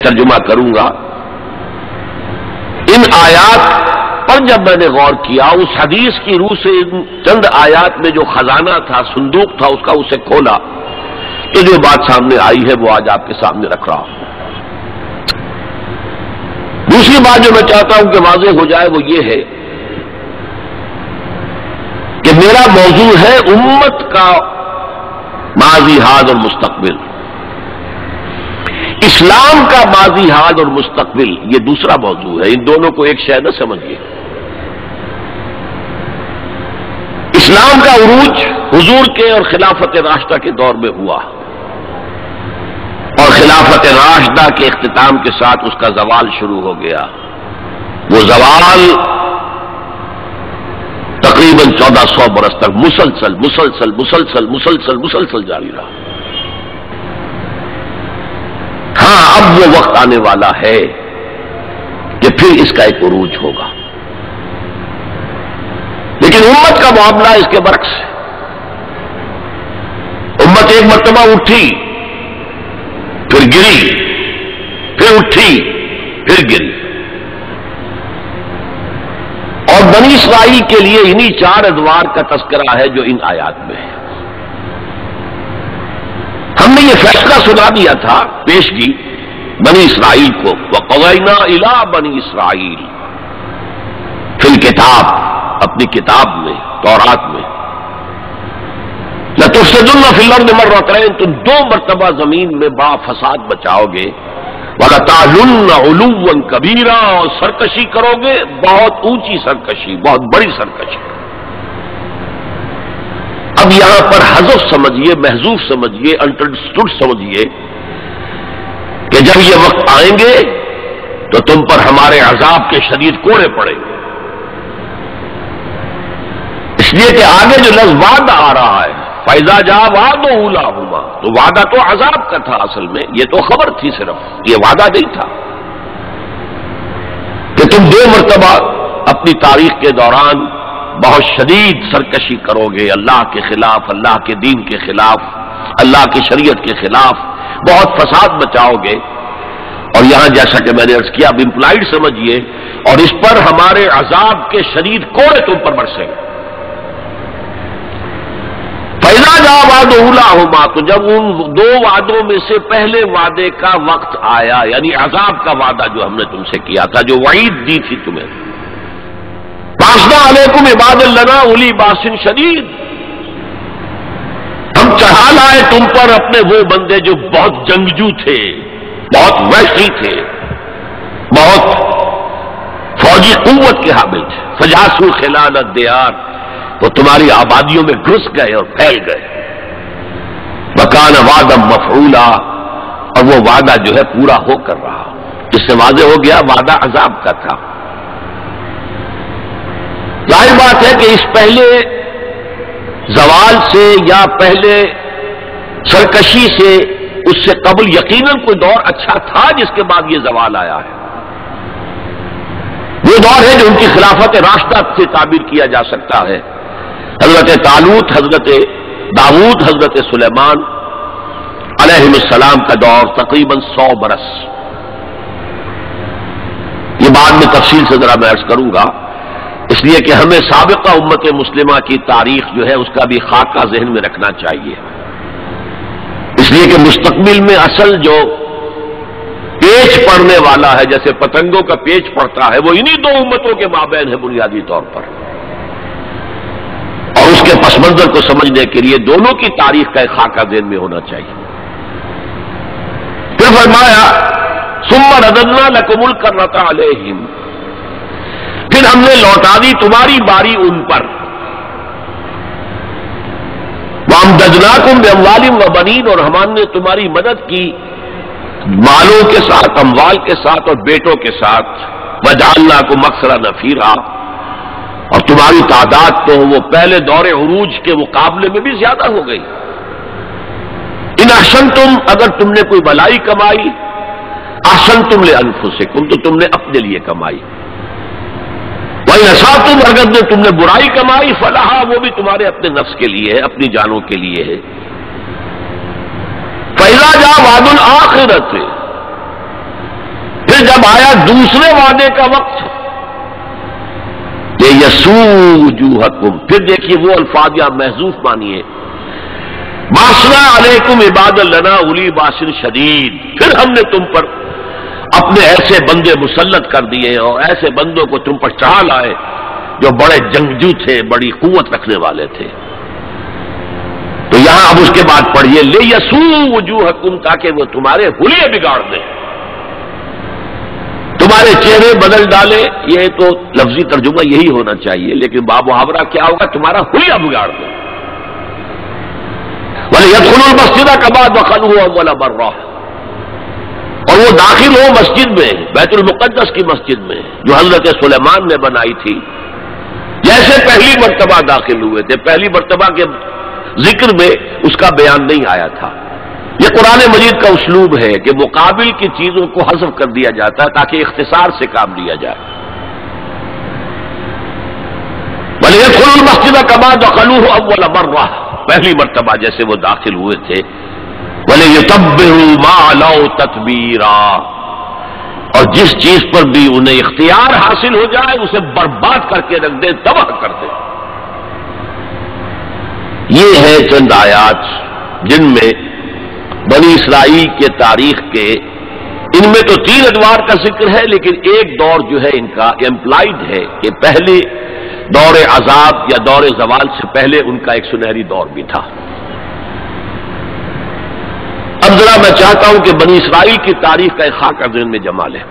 ترجمہ کروں گا۔ ان آیات پر جب میں نے غور کیا، اس حدیث کی روح سے ان چند آیات میں جو خزانہ تھا، صندوق تھا اس کا، اسے کھولا تو جو بات سامنے آئی ہے وہ آج آپ کے سامنے رکھ رہا ہوں۔ دوسری بات جو میں چاہتا ہوں کہ واضح ہو جائے وہ یہ ہے کہ میرا موضوع ہے امت کا ماضی، حال اور مستقبل۔ اسلام کا ماضی، حال اور مستقبل یہ دوسرا موضوع ہے، ان دونوں کو ایک شے نہ سمجھیے۔ اسلام کا عروج حضور کے اور خلافت راشدہ کے دور میں ہوا، اور خلافت راشدہ کے اختتام کے ساتھ اس کا زوال شروع ہو گیا۔ وہ زوال تقریباً 1400 برس تک مسلسل جاری رہا۔ ہاں، اب وہ وقت آنے والا ہے کہ پھر اس کا ایک عروج ہوگا، لیکن امت کا معاملہ اس کے برعکس ہے۔ امت ایک مرتبہ اٹھی، پھر گری، پھر اٹھی، پھر گری، اور بنی اسرائیل کے لیے انہی 4 ادوار کا تذکرہ ہے جو ان آیات میں ہے۔ ہم نے یہ فیصلہ سنا دیا تھا، پیشگی بنی اسرائیل کو، وَقَضَيْنَا إِلَىٰ بَنِي إِسْرَائِيلَ فِي الْكِتَابِ، اپنی کتاب میں، تورات میں، لَتُفْسِدُنَّ فِي الْأَرْضِ مَرَّتَيْنِ، تم 2 مرتبہ زمین میں با فساد بچاؤ گے، وَلَتَعْلُنَّ عُلُوًّا كَبِيرًا، اور سرکشی کرو گے، بہت اونچی سرکشی، بہت بڑی سرکشی۔ اب یہاں پر حذف سمجھیے، محذوف سمجھیے، انڈرسٹوڈ سمجھیے کہ جب یہ وقت آئیں گے تو تم پر ہمارے عذاب کے شدید کوڑے پڑیں گے، اس لیے کہ آگے جو لفظ وعدہ آ رہا ہے، فَإِذَا جَاءَ وَعْدُ أُولَاهُمَا، تو وعدہ تو عذاب کا تھا، اصل میں یہ تو خبر تھی، صرف یہ وعدہ نہیں تھا کہ تم 2 مرتبہ اپنی تاریخ کے دوران بہت شدید سرکشی کرو گے، اللہ کے خلاف، اللہ کے دین کے خلاف، اللہ کی شریعت کے خلاف بہت فساد بچاؤ گے۔ اور یہاں جیسا کہ میں نے عرض کیا، اب امپلائڈ سمجھیے، اور اس پر ہمارے عذاب کے شدید کوڑے تم پر برسیں گے۔ فَإِذَا جَاءَ وَعْدُ أُولَاهُمَا، تو جب ان 2 وعدوں میں سے پہلے وعدے کا وقت آیا، یعنی عذاب کا وعدہ جو ہم نے تم سے کیا تھا، جو وعید دی تھی تمہیں، بَعَثْنَا عَلَيْكُمْ عِبَادًا لَنَا أُولِي بَأْسٍ شَدِيدٍ، ہم چڑھا لائے تم پر اپنے وہ بندے جو بہت جنگجو تھے، بہت وحشی تھے، بہت فوجی قوت کے حامل تھے، فجاسوا خلال الدیار، وہ تمہاری آبادیوں میں گھس گئے اور پھیل گئے۔ وکان وعدا مفعولا، اور وہ وعدہ جو ہے پورا ہو کر رہا۔ اس سے واضح ہو گیا وعدہ عذاب کا تھا۔ ظاہر بات ہے کہ اس پہلے زوال سے یا پہلے سرکشی سے، اس سے قبل یقیناً کوئی دور اچھا تھا جس کے بعد یہ زوال آیا ہے۔ وہ دور ہے جو ان کی خلافت راشدہ سے تعبیر کیا جا سکتا ہے۔ حضرت طالوت، حضرت داؤد، حضرت سلیمان علیہ السلام کا دور تقریباً 100 برس۔ یہ بعد میں تفصیل سے ذرا میں عرض کروں گا، اس لیے کہ ہمیں سابقہ امت مسلمہ کی تاریخ جو ہے اس کا بھی خاکہ ذہن میں رکھنا چاہیے، اس لیے کہ مستقبل میں اصل جو پیچ پڑنے والا ہے، جیسے پتنگوں کا پیچ پڑتا ہے، وہ انہی 2 امتوں کے مابین ہے بنیادی طور پر، اور اس کے پس منظر کو سمجھنے کے لیے دونوں کی تاریخ کا ایک خاکہ ذہن میں ہونا چاہیے۔ پھر فرمایا ثم رددنا لكم الكرة عليهم، پھر ہم نے لوٹا دی تمہاری باری ان پر، وَأَمْدَدْنَاكُمْ بِأَمْوَالٍ وَبَنِينَ، اور ہم نے تمہاری مدد کی مالوں کے ساتھ، اموال کے ساتھ اور بیٹوں کے ساتھ، وَجَعَلْنَاكُمْ أَكْثَرَ نَفِيرًا، اور تمہاری تعداد تو وہ پہلے دور عروج کے مقابلے میں بھی زیادہ ہو گئی۔ ان احسنتم، اگر تم نے کوئی بھلائی کمائی، احسنتم لانفسکم، تو تم نے اپنے لیے کمائی، وَإِنْ أَسَأْتُمْ، اگر تم نے برائی کمائی، فَلَهَا، وہ بھی تمہارے اپنے نفس کے لیے ہے، اپنی جانوں کے لیے ہے۔ فَإِذَا جَاءَ وَعْدُ الْآخِرَةِ، آیا دوسرے وعدے کا وقت، یہ یسوء وجوہکم، پھر دیکھیے وہ الفاظ یہاں محذوف مانیے، باسنا علیکم عباد لنا اولی باس شدید، پھر ہم نے تم پر اپنے ایسے بندے مسلط کر دیے اور ایسے بندوں کو تم پر چڑھا لائے جو بڑے جنگجو تھے، بڑی قوت رکھنے والے تھے۔ تو یہاں اب اس کے بعد پڑھیے لیسوء وجوہکم، تاکہ وہ تمہارے حلیے بگاڑ دیں، تمہارے چہرے بدل ڈالے۔ یہ تو لفظی ترجمہ یہی ہونا چاہیے، لیکن باب محاورہ کیا ہوگا؟ تمہارا حلیہ بگاڑ دیں۔ وَلْيَدْخُلُوا الْمَسْجِدَ كَمَا دَخَلُوهُ أَوَّلَ مَرَّةٍ، اور وہ داخل ہو مسجد میں، بیت المقدس کی مسجد میں جو حضرت سلیمان نے بنائی تھی، جیسے پہلی مرتبہ داخل ہوئے تھے۔ پہلی مرتبہ کے ذکر میں اس کا بیان نہیں آیا تھا۔ یہ قرآن مجید کا اسلوب ہے کہ مقابل کی چیزوں کو حذف کر دیا جاتا ہے تاکہ اختصار سے کام لیا جائے۔ وَلْيَدْخُلُوا الْمَسْجِدَ كَمَا دَخَلُوهُ أَوَّلَ مَرَّةٍ، پہلی مرتبہ جیسے وہ داخل ہوئے تھے۔ وَلْيُتَبِّرُوا مَا عَلَوْا تَتْبِيرًا، اور جس چیز پر بھی انہیں اختیار حاصل ہو جائے اسے برباد کر کے رکھ دیں، تباہ کر دیں۔ یہ ہے چند آیات جن میں بنی اسرائیل کے تاریخ کے، ان میں تو 3 ادوار کا ذکر ہے، لیکن ایک دور جو ہے ان کا امپلائڈ ہے کہ پہلے دور عذاب یا دور زوال سے پہلے ان کا ایک سنہری دور بھی تھا۔ اب ذرا میں چاہتا ہوں کہ بنی اسرائیل کی تاریخ کا ایک خاکہ ذہن میں جما لیں۔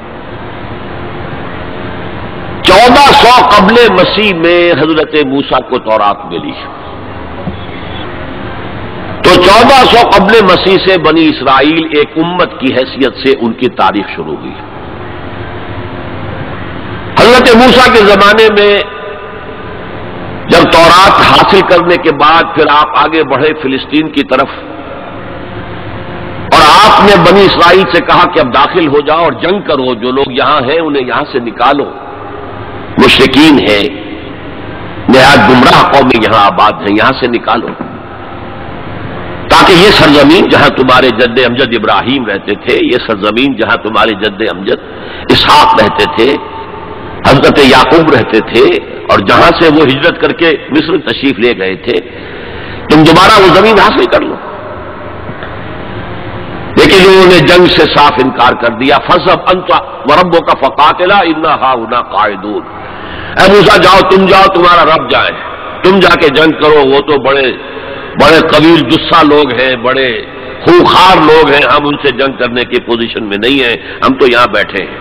1400 قبل مسیح میں حضرت موسیٰ کو تورات ملی، تو 1400 قبل مسیح سے بنی اسرائیل ایک امت کی حیثیت سے ان کی تاریخ شروع ہوئی۔ حضرت موسیٰ کے زمانے میں جب تورات حاصل کرنے کے بعد پھر آپ آگے بڑھے فلسطین کی طرف، اور آپ نے بنی اسرائیل سے کہا کہ اب داخل ہو جاؤ اور جنگ کرو، جو لوگ یہاں ہیں انہیں یہاں سے نکالو، مشرکین ہیں، نہایت گمراہ قومیں یہاں آباد ہیں، یہاں سے نکالو، تاکہ یہ سرزمین جہاں تمہارے جد امجد ابراہیم رہتے تھے، یہ سرزمین جہاں تمہارے جد امجد اسحاق رہتے تھے، حضرت یعقوب رہتے تھے، اور جہاں سے وہ ہجرت کر کے مصر تشریف لے گئے تھے، تم دوبارہ وہ زمین حاصل کر لو۔ لیکن انہوں نے جنگ سے صاف انکار کر دیا۔ فَاذْهَبْ أَنْتَ وَرَبُّكَ فَقَاتِلَا إِنَّا هَاهُنَا قَاعِدُونَ، اے موسیٰ جاؤ، تم جاؤ، تمہارا رب جائے، تم جا کے جنگ کرو، وہ تو بڑے بڑے قویل جثہ لوگ ہیں، بڑے خونخوار لوگ ہیں، ہم ان سے جنگ کرنے کی پوزیشن میں نہیں ہیں، ہم تو یہاں بیٹھے ہیں۔